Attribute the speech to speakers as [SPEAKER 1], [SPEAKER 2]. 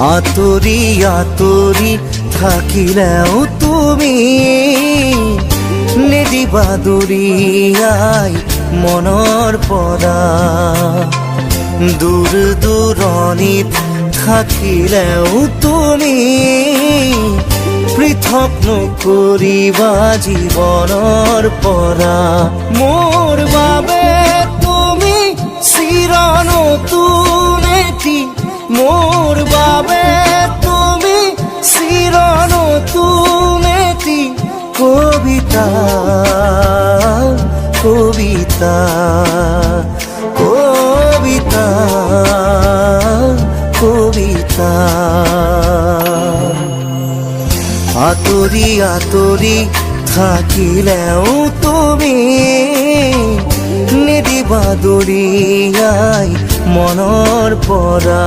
[SPEAKER 1] আতৰি আতৰি থাকিলেও তুমি নিদিবা দূৰিয়াই মনৰ পৰা। দূৰ দূৰণিত থাকিলেও তুমি পৃথক নকৰিবা জীৱনৰ পৰা। মোৰ বাবে তুমি চিৰ নতুন এটি, মোৰ বাবে তুমি চিৰ নতুন এটি কবিতা, কবিতা, কবিতা, কবিতা। আতৰি আতৰি থাকিলেও তুমি নিদিবা দূৰিয়াই মনৰ পৰা।